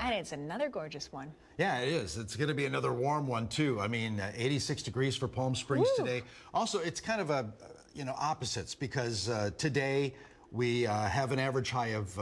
And it's another gorgeous one. Yeah, it is. It's going to be another warm one, too. I mean, 86 degrees for Palm Springs today. Also, it's kind of a, opposites because today we have an average high of,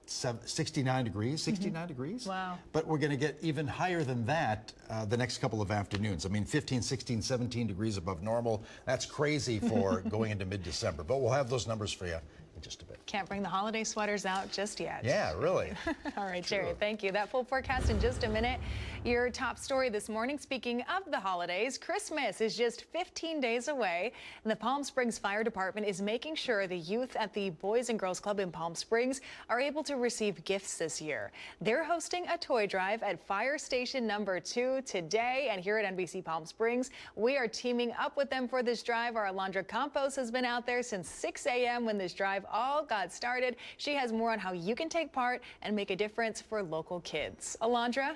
69 degrees, 69 degrees. Wow. But we're going to get even higher than that the next couple of afternoons. I mean, 15, 16, 17 degrees above normal. That's crazy for going into mid-December. But we'll have those numbers for you in just a bit. Can't bring the holiday sweaters out just yet. Yeah, really. All right, Jerry, thank you. That full forecast in just a minute. Your top story this morning, speaking of the holidays, Christmas is just 15 days away, and the Palm Springs Fire Department is making sure the youth at the Boys and Girls Club in Palm Springs are able to receive gifts this year. They're hosting a toy drive at Fire Station number 2 today, and here at NBC Palm Springs, we are teaming up with them for this drive. Our Alondra Campos has been out there since 6 a.m. when this drive all got started. She has more on how you can take part and make a difference for local kids. Alondra?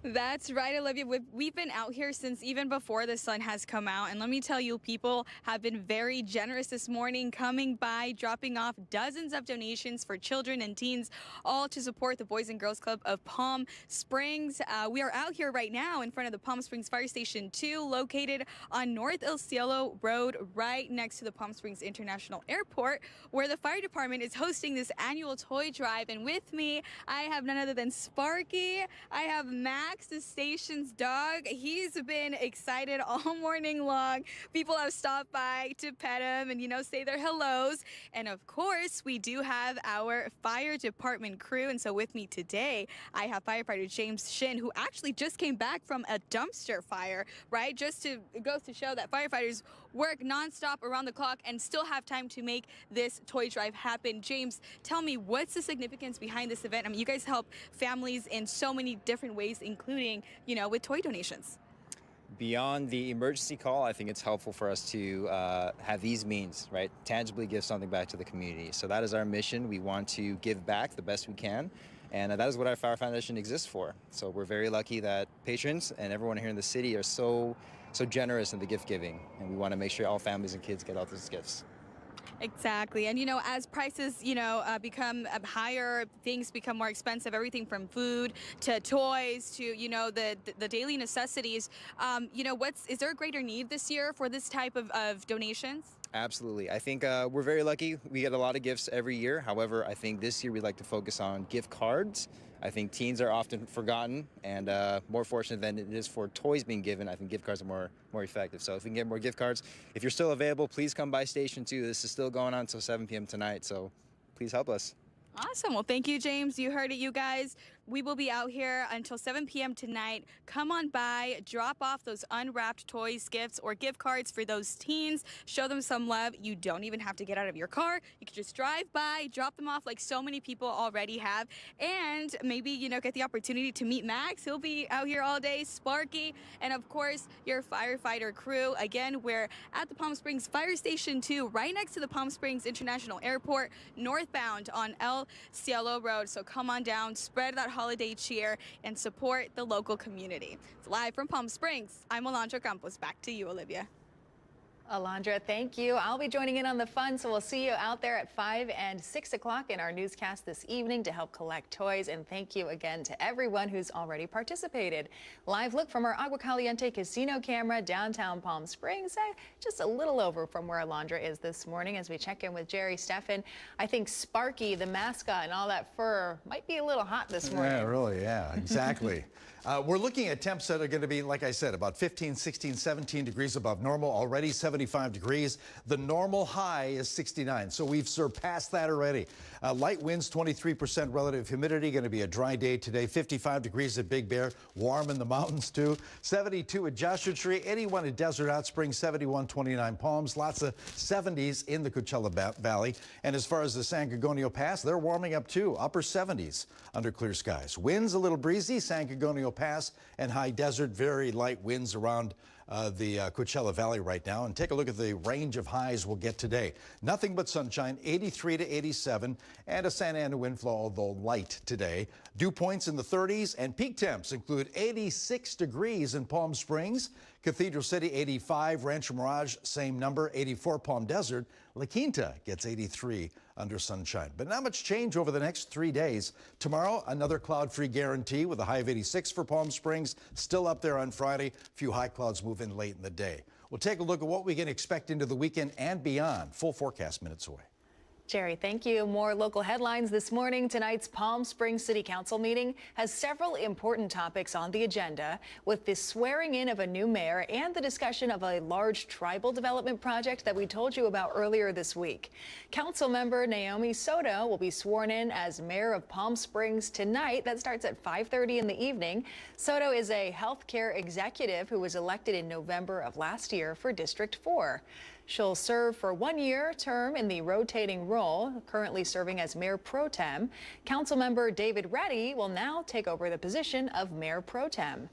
That's right, Olivia. We've been out here since even before the sun has come out. And let me tell you, people have been very generous this morning, coming by, dropping off dozens of donations for children and teens, all to support the Boys and Girls Club of Palm Springs. We are out here right now in front of the Palm Springs Fire Station 2, located on North El Cielo Road, right next to the Palm Springs International Airport, where the fire department is hosting this annual toy drive. And with me, I have none other than Sparky. I have Max, the station's dog. He's been excited all morning long. People have stopped by to pet him and, say their hellos. And of course, we do have our fire department crew. And so with me today, I have firefighter James Shin, who actually just came back from a dumpster fire, right? It goes to show that firefighters work nonstop around the clock and still have time to make this toy drive happen. James, tell me, what's the significance behind this event? I mean, you guys help families in so many different ways, including, with toy donations. Beyond the emergency call, I think it's helpful for us to have these means, right? Tangibly give something back to the community. So that is our mission. We want to give back the best we can. And that is what our Fire Foundation exists for. So we're very lucky that patrons and everyone here in the city are so generous in the gift giving. And we want to make sure all families and kids get all those gifts. Exactly. And, as prices, become higher, things become more expensive, everything from food to toys to, the daily necessities. Is there a greater need this year for this type of donations? Absolutely. I think we're very lucky. We get a lot of gifts every year. However, I think this year we'd like to focus on gift cards. I think teens are often forgotten and more fortunate than it is for toys being given. I think gift cards are more effective. So if we can get more gift cards, if you're still available, please come by Station 2. This is still going on until 7 p.m. tonight. So please help us. Awesome. Well, thank you, James. You heard it, you guys. We will be out here until 7 p.m. tonight. Come on by, drop off those unwrapped toys, gifts, or gift cards for those teens. Show them some love. You don't even have to get out of your car. You can just drive by, drop them off like so many people already have. And maybe, get the opportunity to meet Max. He'll be out here all day, Sparky, and of course, your firefighter crew. Again, we're at the Palm Springs Fire Station 2, right next to the Palm Springs International Airport, northbound on El Cielo Road. So come on down, spread that holiday cheer, and support the local community. It's live from Palm Springs. I'm Alondra Campos. Back to you, Olivia. Alondra, thank you. I'll be joining in on the fun, so we'll see you out there at 5 and 6 o'clock in our newscast this evening to help collect toys. And thank you again to everyone who's already participated. Live look from our Agua Caliente casino camera downtown Palm Springs, just a little over from where Alondra is this morning as we check in with Jerry Steffen. I think Sparky, the mascot, and all that fur might be a little hot this morning. Yeah, really, yeah, exactly. We're looking at temps that are going to be, like I said, about 15, 16, 17 degrees above normal, already 75 degrees. The normal high is 69, so we've surpassed that already. Light winds, 23% relative humidity, going to be a dry day today. 55 degrees at Big Bear, warm in the mountains too. 72 at Joshua Tree, 81 at Desert Hot Springs, 71, 29 Palms. Lots of 70s in the Coachella Valley. And as far as the San Gorgonio Pass, they're warming up too, upper 70s under clear skies. Winds a little breezy, San Gorgonio Pass and high desert, very light winds around the Coachella Valley right now. And take a look at the range of highs we'll get today. Nothing but sunshine, 83 to 87, and a Santa Ana wind flow, although light today. Dew points in the 30s, and peak temps include 86 degrees in Palm Springs, Cathedral City 85, Rancho Mirage same number, 84 Palm Desert. La Quinta gets 83 under sunshine. But not much change over the next 3 days. Tomorrow, another cloud-free guarantee with a high of 86 for Palm Springs. Still up there on Friday. A few high clouds move in late in the day. We'll take a look at what we can expect into the weekend and beyond. Full forecast minutes away. Jerry, thank you. More local headlines this morning. Tonight's Palm Springs City Council meeting has several important topics on the agenda, with the swearing in of a new mayor and the discussion of a large tribal development project that we told you about earlier this week. Council member Naomi Soto will be sworn in as mayor of Palm Springs tonight. That starts at 5:30 in the evening. Soto is a healthcare executive who was elected in November of last year for District 4. She'll serve for 1 year term in the rotating role, currently serving as Mayor Pro Tem. Councilmember David Reddy will now take over the position of Mayor Pro Tem.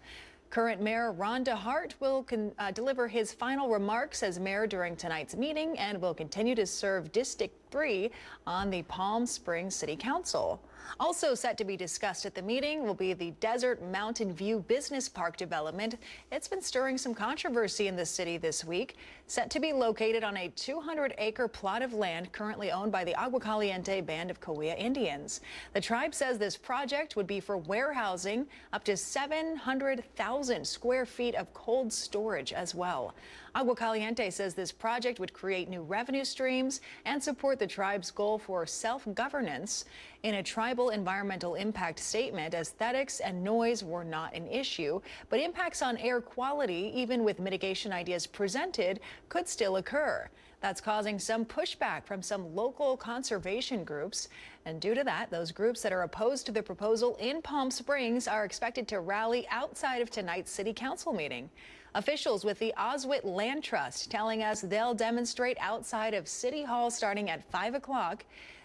Current Mayor Ron DeHart will deliver his final remarks as mayor during tonight's meeting and will continue to serve District 3 on the Palm Springs City Council. Also set to be discussed at the meeting will be the Desert Mountain View Business Park development. It's been stirring some controversy in the city this week. Set to be located on a 200-acre plot of land currently owned by the Agua Caliente Band of Cahuilla Indians. The tribe says this project would be for warehousing up to 700,000 square feet of cold storage as well. Agua Caliente says this project would create new revenue streams and support the tribe's goal for self-governance. In a tribal environmental impact statement, aesthetics and noise were not an issue, but impacts on air quality, even with mitigation ideas presented, could still occur. That's causing some pushback from some local conservation groups. And due to that, those groups that are opposed to the proposal in Palm Springs are expected to rally outside of tonight's city council meeting. Officials with the Oswit Land Trust telling us they'll demonstrate outside of City Hall starting at 5 o'clock.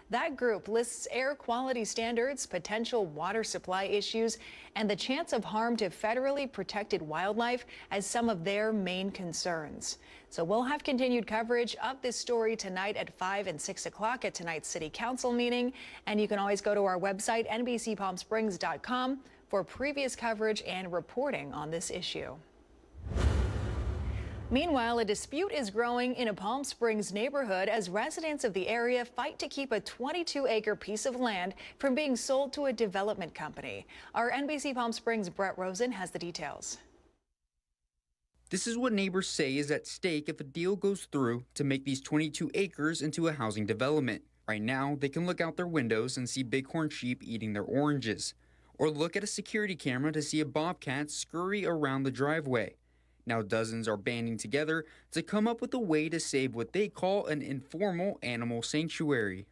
That group lists air quality standards, potential water supply issues, and the chance of harm to federally protected wildlife as some of their main concerns. So we'll have continued coverage of this story tonight at 5 and 6 o'clock at tonight's City Council meeting. And you can always go to our website, NBCPalmSprings.com, for previous coverage and reporting on this issue. Meanwhile, a dispute is growing in a Palm Springs neighborhood as residents of the area fight to keep a 22-acre piece of land from being sold to a development company. Our NBC Palm Springs' Brett Rosen has the details. This is what neighbors say is at stake if a deal goes through to make these 22 acres into a housing development. Right now, they can look out their windows and see bighorn sheep eating their oranges, or look at a security camera to see a bobcat scurry around the driveway. Now dozens are banding together to come up with a way to save what they call an informal animal sanctuary.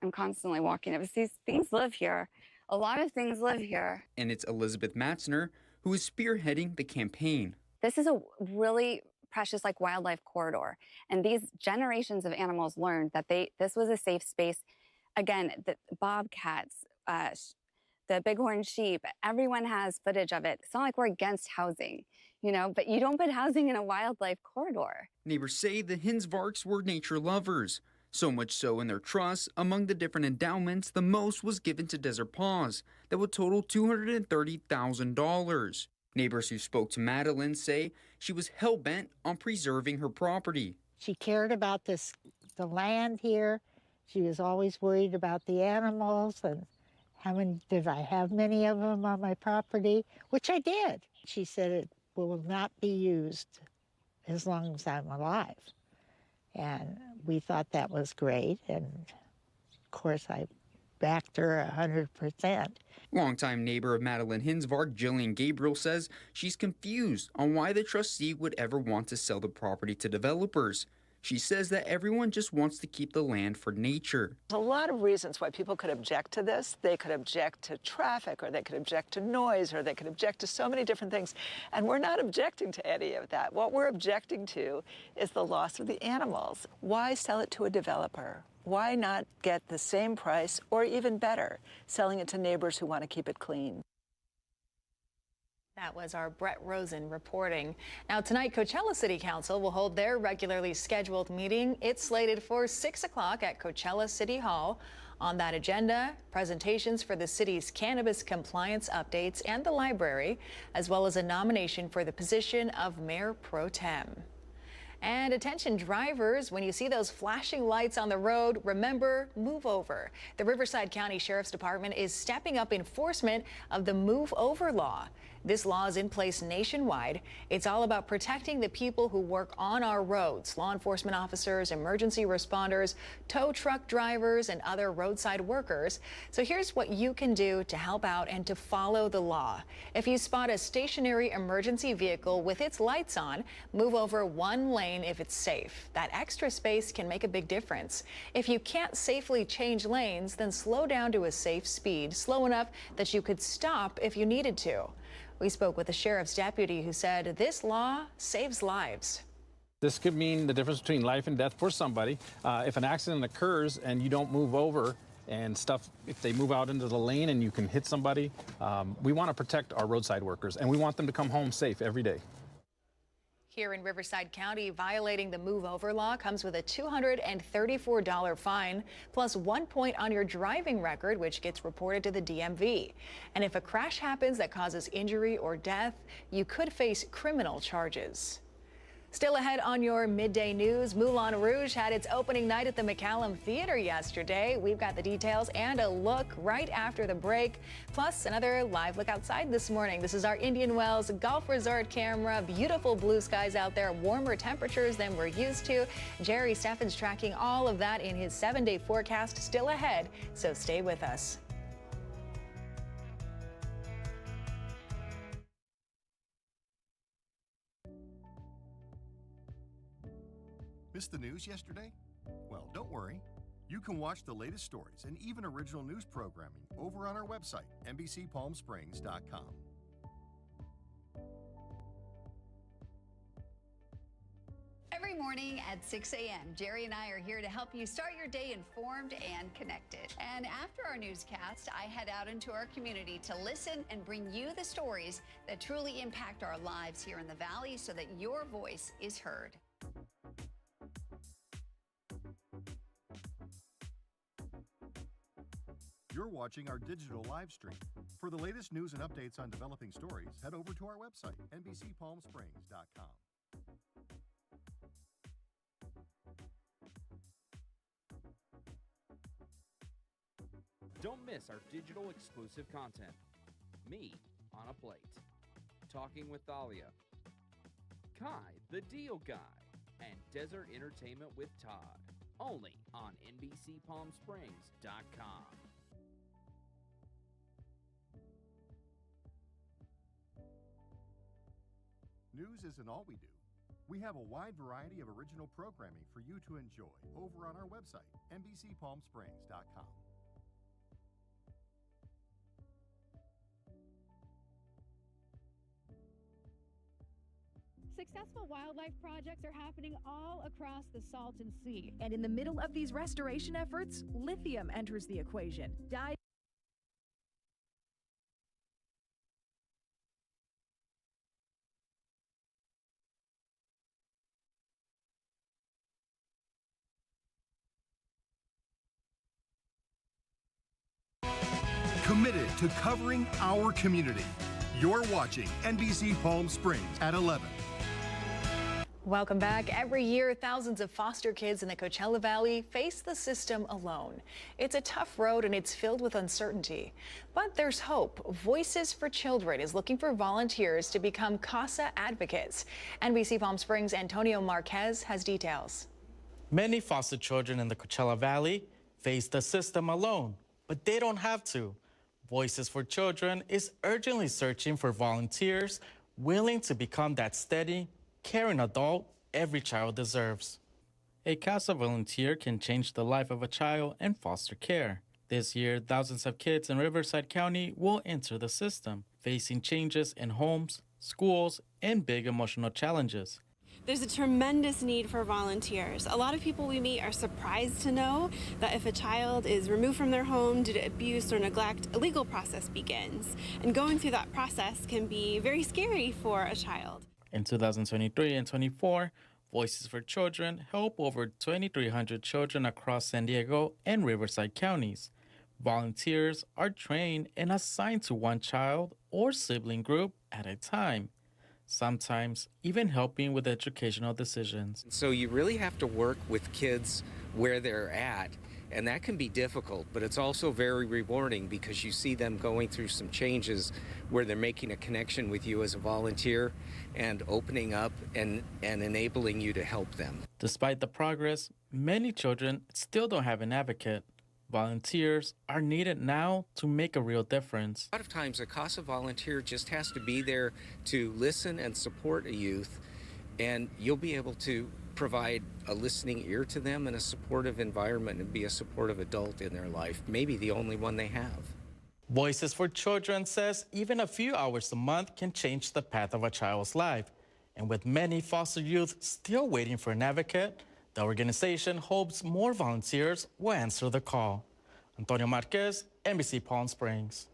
I'm constantly walking up. These things live here. A lot of things live here. And it's Elizabeth Matzner who is spearheading the campaign. This is a really precious wildlife corridor. And these generations of animals learned that this was a safe space. Again, the bobcats, the bighorn sheep, everyone has footage of it. It's not like we're against housing, but you don't put housing in a wildlife corridor. Neighbors say the Hinsvarks were nature lovers. So much so in their trusts, among the different endowments, the most was given to Desert Paws that would total $230,000. Neighbors who spoke to Madeline say she was hell-bent on preserving her property. She cared about the land here. She was always worried about the animals and did I have many of them on my property, which I did. She said it will not be used as long as I'm alive. And we thought that was great. And of course, I backed her 100%. Longtime neighbor of Madeline Hinsvark, Jillian Gabriel, says she's confused on why the trustee would ever want to sell the property to developers. She says that everyone just wants to keep the land for nature. There's a lot of reasons why people could object to this. They could object to traffic, or they could object to noise, or they could object to so many different things. And we're not objecting to any of that. What we're objecting to is the loss of the animals. Why sell it to a developer? Why not get the same price, or even better, selling it to neighbors who want to keep it clean? That was our Brett Rosen reporting. Now tonight, Coachella City Council will hold their regularly scheduled meeting. It's slated for 6 o'clock at Coachella City Hall. On that agenda, presentations for the city's cannabis compliance updates and the library, as well as a nomination for the position of Mayor Pro Tem. And attention drivers, when you see those flashing lights on the road, remember, move over. The Riverside County Sheriff's Department is stepping up enforcement of the move over law. This law is in place nationwide. It's all about protecting the people who work on our roads, law enforcement officers, emergency responders, tow truck drivers, and other roadside workers. So here's what you can do to help out and to follow the law. If you spot a stationary emergency vehicle with its lights on, move over one lane if it's safe. That extra space can make a big difference. If you can't safely change lanes, then slow down to a safe speed, slow enough that you could stop if you needed to. We spoke with a sheriff's deputy who said this law saves lives. This could mean the difference between life and death for somebody. If an accident occurs and you don't move over and stuff, if they move out into the lane and you can hit somebody, we want to protect our roadside workers and we want them to come home safe every day. Here in Riverside County, violating the move over law comes with a $234 fine, plus 1 point on your driving record, which gets reported to the DMV. And if a crash happens that causes injury or death, you could face criminal charges. Still ahead on your midday news, Moulin Rouge had its opening night at the McCallum Theater yesterday. We've got the details and a look right after the break, plus another live look outside this morning. This is our Indian Wells Golf Resort camera. Beautiful blue skies out there, warmer temperatures than we're used to. Jerry Steffen's tracking all of that in his 7-day forecast still ahead, so stay with us. Missed the news yesterday? Well, don't worry. You can watch the latest stories and even original news programming over on our website, NBCPalmSprings.com. Every morning at 6 a.m., Jerry and I are here to help you start your day informed and connected. And after our newscast, I head out into our community to listen and bring you the stories that truly impact our lives here in the Valley so that your voice is heard. You're watching our digital live stream. For the latest news and updates on developing stories, head over to our website, NBCPalmSprings.com. Don't miss our digital exclusive content. Me on a Plate, Talking with Thalia, Kai the Deal Guy, and Desert Entertainment with Todd. Only on NBCPalmSprings.com. News isn't all we do. We have a wide variety of original programming for you to enjoy over on our website, NBCPalmSprings.com. Successful wildlife projects are happening all across the Salton Sea. And in the middle of these restoration efforts, lithium enters the equation. Committed to covering our community. You're watching NBC Palm Springs at 11. Welcome back. Every year, thousands of foster kids in the Coachella Valley face the system alone. It's a tough road and it's filled with uncertainty. But there's hope. Voices for Children is looking for volunteers to become CASA advocates. NBC Palm Springs' Antonio Marquez has details. Many foster children in the Coachella Valley face the system alone, but they don't have to. Voices for Children is urgently searching for volunteers willing to become that steady, caring adult every child deserves. A CASA volunteer can change the life of a child in foster care. This year, thousands of kids in Riverside County will enter the system, facing changes in homes, schools, and big emotional challenges. There's a tremendous need for volunteers. A lot of people we meet are surprised to know that if a child is removed from their home due to abuse or neglect, a legal process begins. And going through that process can be very scary for a child. In 2023 and 24, Voices for Children help over 2,300 children across San Diego and Riverside counties. Volunteers are trained and assigned to one child or sibling group at a time. sometimes even helping with educational decisions. So you really have to work with kids where they're at, and that can be difficult, but it's also very rewarding because you see them going through some changes where they're making a connection with you as a volunteer and opening up and enabling you to help them. Despite the progress, many children still don't have an advocate. Volunteers are needed now to make a real difference. A lot of times a CASA volunteer just has to be there to listen and support a youth, and you'll be able to provide a listening ear to them and a supportive environment and be a supportive adult in their life, maybe the only one they have. Voices for Children says even a few hours a month can change the path of a child's life. And with many foster youth still waiting for an advocate, the organization hopes more volunteers will answer the call. Antonio Marquez, NBC Palm Springs.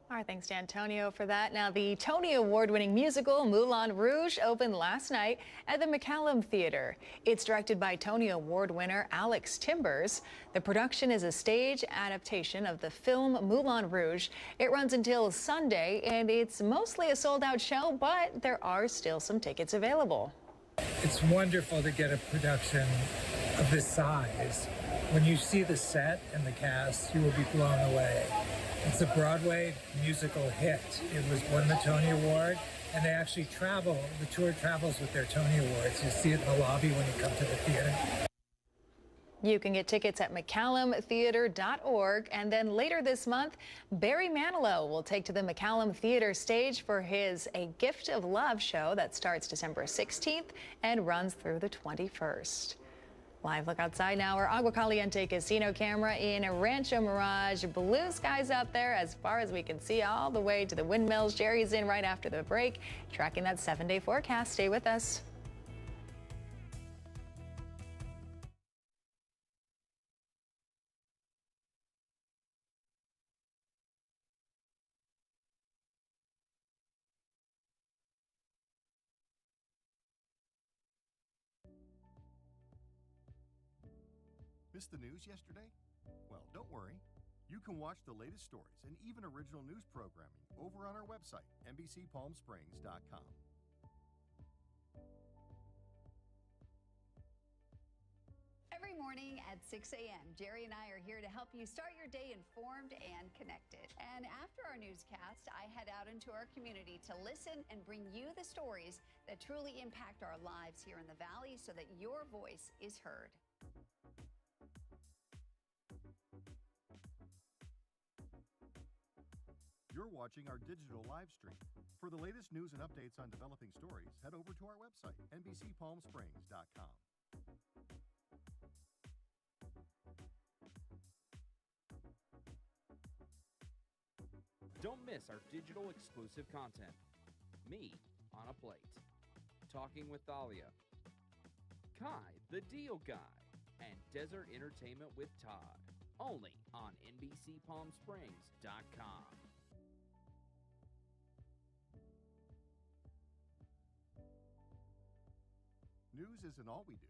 All right, thanks to Antonio for that. Now, the Tony Award-winning musical Moulin Rouge opened last night at the McCallum Theater. It's directed by Tony Award winner Alex Timbers. The production is a stage adaptation of the film Moulin Rouge. It runs until Sunday, and it's mostly a sold-out show, but there are still some tickets available. It's wonderful to get a production of this size. When you see the set and the cast, you will be blown away. It's a Broadway musical hit. It won the Tony Award, and they actually travel. The tour travels with their Tony Awards. You see it in the lobby when you come to the theater. You can get tickets at McCallumtheater.org, and then later this month, Barry Manilow will take to the McCallum Theater stage for his A Gift of Love show that starts December 16th and runs through the 21st. Live look outside now. Our Agua Caliente casino camera in Rancho Mirage. Blue skies out there as far as we can see all the way to the windmills. Jerry's in right after the break, tracking that 7-day forecast. Stay with us. Missed the news yesterday? Well, don't worry. You can watch the latest stories and even original news programming over on our website, NBCPalmSprings.com. Every morning at 6 a.m., Jerry and I are here to help you start your day informed and connected. And after our newscast, I head out into our community to listen and bring you the stories that truly impact our lives here in the Valley so that your voice is heard. You're watching our digital live stream. For the latest news and updates on developing stories, head over to our website, NBCPalmSprings.com. Don't miss our digital exclusive content. Me on a Plate, Talking with Thalia, Kai the Deal Guy, and Desert Entertainment with Todd. Only on NBCPalmSprings.com. News isn't all we do.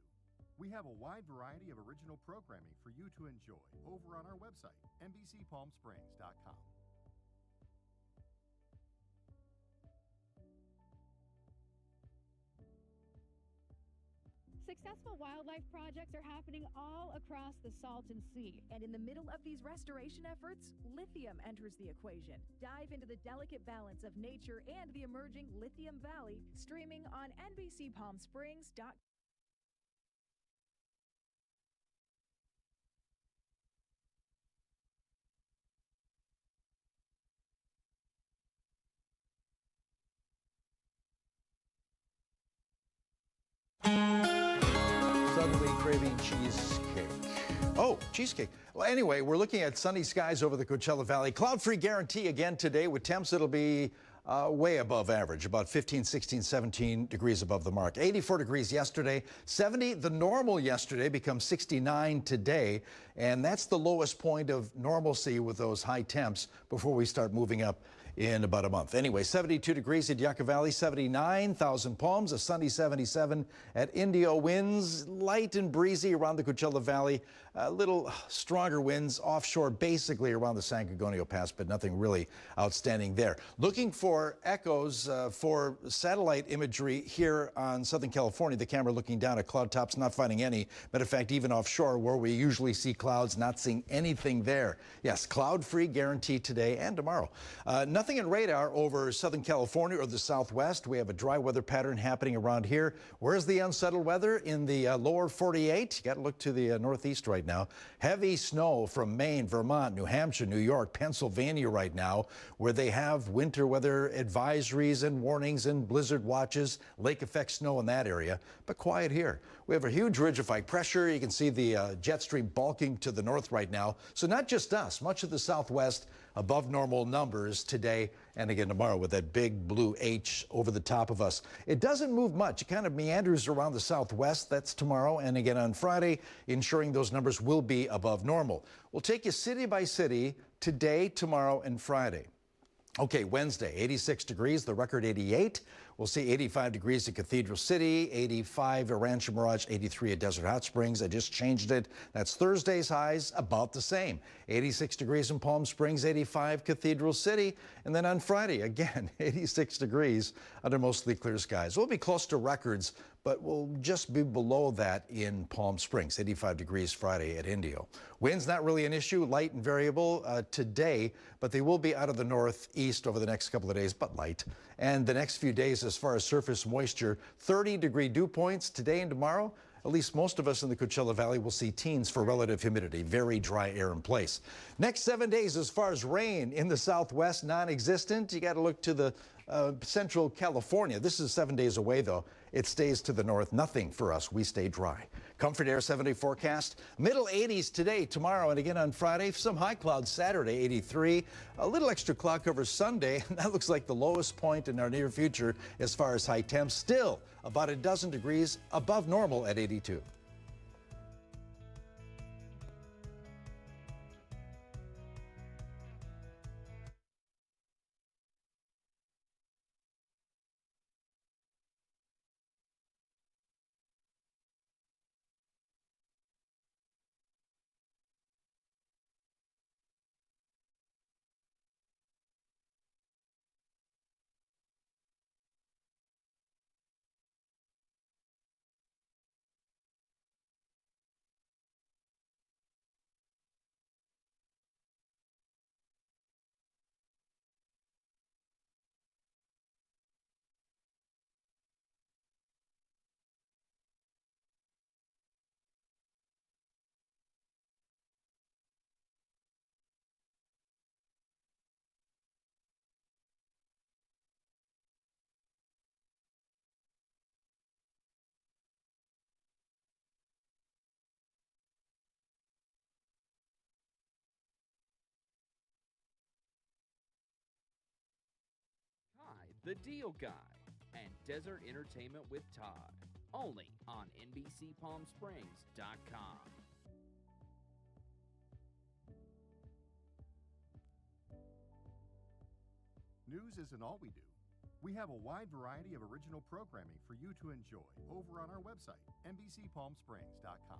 We have a wide variety of original programming for you to enjoy over on our website, NBCPalmSprings.com. Successful wildlife projects are happening all across the Salton Sea. And in the middle of these restoration efforts, lithium enters the equation. Dive into the delicate balance of nature and the emerging Lithium Valley, streaming on NBCPalmSprings.com. Suddenly craving cheesecake. Oh, cheesecake. Well, anyway, we're looking at sunny skies over the Coachella Valley. Cloud-free guarantee again today with temps. It'll be way above average, about 15, 16, 17 degrees above the mark. 84 degrees yesterday, 70 the normal yesterday, becomes 69 today. And that's the lowest point of normalcy with those high temps before we start moving up in about a month. Anyway, 72 degrees at Yucca Valley, 79, Thousand Palms, a sunny 77 at Indio. Winds light and breezy around the Coachella Valley. A little stronger winds offshore, basically around the San Gorgonio Pass, but nothing really outstanding there. Looking for echoes for satellite imagery here on Southern California. The camera looking down at cloud tops, not finding any. Matter of fact, even offshore where we usually see clouds, not seeing anything there. Yes, cloud-free guaranteed today and tomorrow. Nothing in radar over Southern California or the Southwest. We have a dry weather pattern happening around here. Where's the unsettled weather? In the lower 48. You got to look to the northeast right now. Heavy snow from Maine, Vermont, New Hampshire, New York, Pennsylvania right now, where they have winter weather advisories and warnings and blizzard watches, lake effect snow in that area, but quiet here. We have a huge ridge of high pressure. You can see the jet stream bulking to the north right now. So not just us, much of the Southwest above normal numbers today and again tomorrow with that big blue H over the top of us. It doesn't move much. It kind of meanders around the Southwest. That's tomorrow and again on Friday, ensuring those numbers will be above normal. We'll take you city by city today, tomorrow, and Friday. Okay, Wednesday, 86 degrees, the record 88. We'll see 85 degrees at Cathedral City, 85 at Rancho Mirage, 83 at Desert Hot Springs. I just changed it. That's Thursday's highs, about the same. 86 degrees in Palm Springs, 85 Cathedral City. And then on Friday, again, 86 degrees under mostly clear skies. We'll be close to records, but we'll just be below that in Palm Springs, 85 degrees Friday at Indio. Wind's not really an issue, light and variable today, but they will be out of the northeast over the next couple of days, but light. And the next few days, as far as surface moisture, 30-degree dew points today and tomorrow. At least most of us in the Coachella Valley will see teens for relative humidity, very dry air in place. Next 7 days, as far as rain in the Southwest, non-existent. You got to look to the central California. This is 7 days away, though. It stays to the north. Nothing for us. We stay dry. Comfort Air 7-day forecast. Middle 80s today, tomorrow, and again on Friday. Some high clouds Saturday, 83. A little extra cloud cover Sunday. That looks like the lowest point in our near future as far as high temps. Still about a dozen degrees above normal at 82. The Deal Guy, and Desert Entertainment with Todd, only on NBCPalmSprings.com. News isn't all we do. We have a wide variety of original programming for you to enjoy over on our website, NBCPalmSprings.com.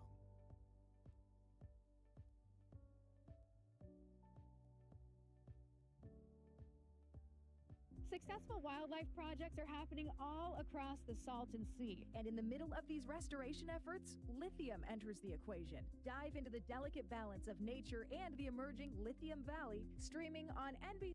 Successful wildlife projects are happening all across the Salton Sea. And in the middle of these restoration efforts, lithium enters the equation. Dive into the delicate balance of nature and the emerging Lithium Valley, streaming on NBC.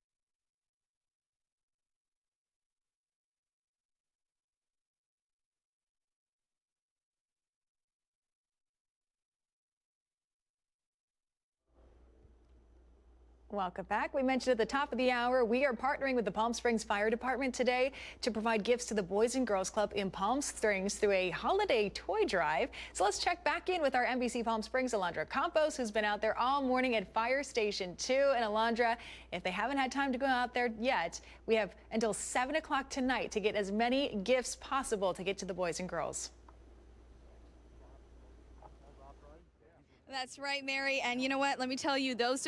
Welcome back. We mentioned at the top of the hour, we are partnering with the Palm Springs Fire Department today to provide gifts to the Boys and Girls Club in Palm Springs through a holiday toy drive. So let's check back in with our NBC Palm Springs Alondra Campos, who's been out there all morning at Fire Station 2. And Alondra, if they haven't had time to go out there yet, we have until 7 o'clock tonight to get as many gifts possible to get to the boys and girls. That's right, Mary. And you know what? Let me tell you, those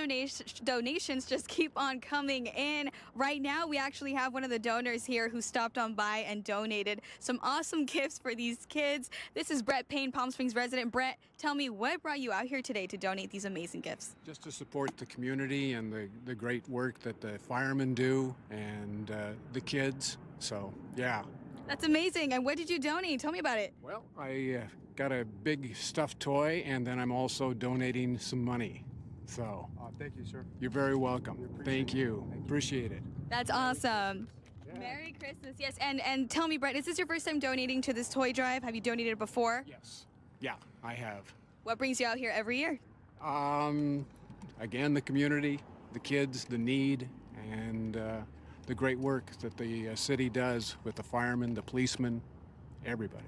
donations just keep on coming in. Right now, we actually have one of the donors here who stopped on by and donated some awesome gifts for these kids. This is Brett Payne, Palm Springs resident. Brett, tell me, what brought you out here today to donate these amazing gifts? Just to support the community and the great work that the firemen do and the kids. So, yeah. That's amazing. And what did you donate? Tell me about it. Well, I got a big stuffed toy, and then I'm also donating some money. So, thank you, sir. You're very welcome. Thank you. Appreciate it. That's awesome. Yeah. Merry Christmas. Yes, and tell me, Brett, is this your first time donating to this toy drive? Have you donated before? Yes. Yeah, I have. What brings you out here every year? Again, the community, the kids, the need, and the great work that the city does with the firemen, the policemen, everybody.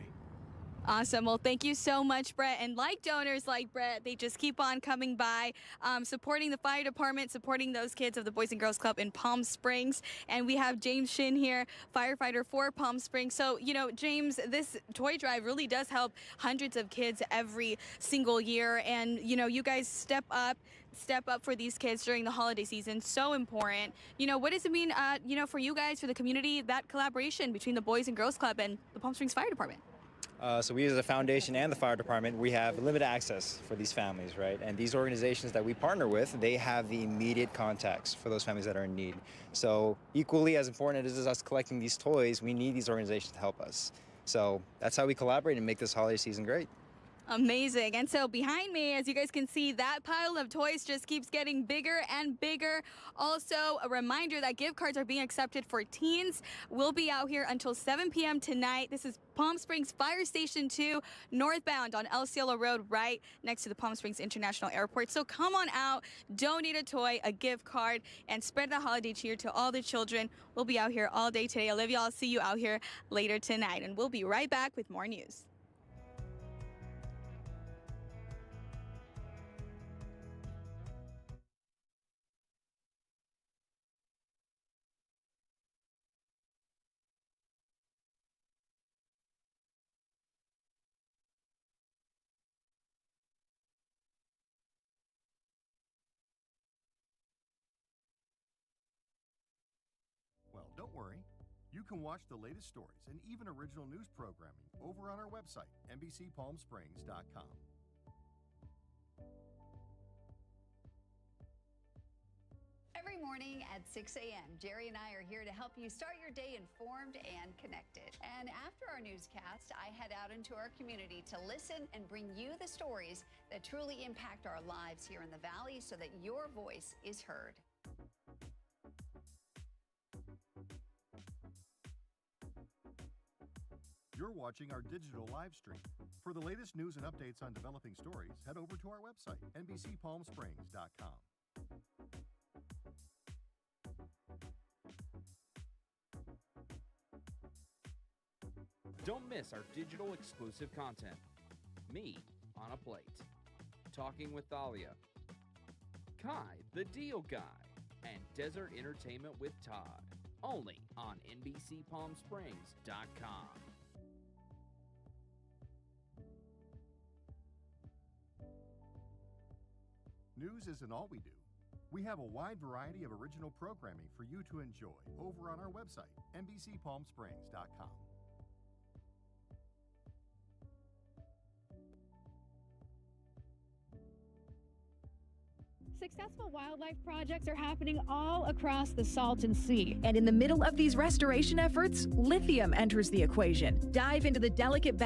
Awesome. Well, thank you so much, Brett. And like donors like Brett, they just keep on coming by, supporting the fire department, supporting those kids of the Boys and Girls Club in Palm Springs. And we have James Shin here, firefighter for Palm Springs. So, you know, James, this toy drive really does help hundreds of kids every single year. And, you know, you guys step up for these kids during the holiday season. So important. You know, what does it mean, you know, for you guys, for the community, that collaboration between the Boys and Girls Club and the Palm Springs Fire Department? So we as a foundation and the fire department, we have limited access for these families, right? And these organizations that we partner with, they have the immediate contacts for those families that are in need. So equally as important as us collecting these toys, we need these organizations to help us. So that's how we collaborate and make this holiday season great. Amazing. And so behind me, as you guys can see, that pile of toys just keeps getting bigger and bigger. Also, a reminder that gift cards are being accepted for teens. We'll be out here until 7 p.m. tonight. This is Palm Springs Fire Station 2, northbound on El Cielo Road, right next to the Palm Springs International Airport. So come on out, donate a toy, a gift card, and spread the holiday cheer to all the children. We'll be out here all day today. Olivia, I'll see you out here later tonight, and we'll be right back with more news. Well, don't worry. You can watch the latest stories and even original news programming over on our website, NBCPalmSprings.com. Every morning at 6 a.m., Jerry and I are here to help you start your day informed and connected. And after our newscast, I head out into our community to listen and bring you the stories that truly impact our lives here in the Valley so that your voice is heard. You're watching our digital live stream. For the latest news and updates on developing stories, head over to our website, NBCPalmSprings.com. Don't miss our digital exclusive content. Me on a Plate. Talking with Thalia. Kai, the Deal Guy. And Desert Entertainment with Todd. Only on NBCPalmSprings.com. News isn't all we do. We have a wide variety of original programming for you to enjoy over on our website, NBCPalmSprings.com. Successful wildlife projects are happening all across the Salton Sea. And in the middle of these restoration efforts, lithium enters the equation. Dive into the delicate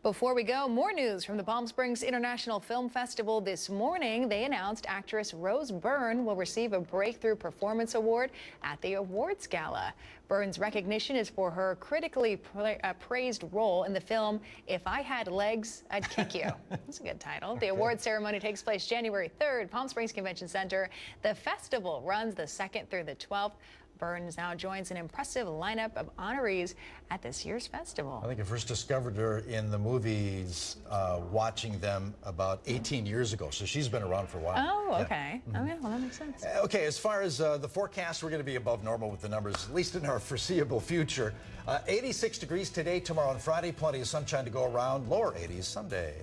Before we go, more news from the Palm Springs International Film Festival this morning. They announced actress Rose Byrne will receive a Breakthrough Performance Award at the awards gala. Byrne's recognition is for her critically praised role in the film If I Had Legs, I'd Kick You. That's a good title. The award ceremony takes place January 3rd, Palm Springs Convention Center. The festival runs the 2nd through the 12th. Burns now joins an impressive lineup of honorees at this year's festival. I think I first discovered her in the movies, watching them about 18 years ago. So she's been around for a while. Oh, okay. Okay, well, that makes sense. Okay, as far as the forecast, we're going to be above normal with the numbers, at least in our foreseeable future. 86 degrees today, tomorrow, and Friday. Plenty of sunshine to go around. Lower 80s Sunday.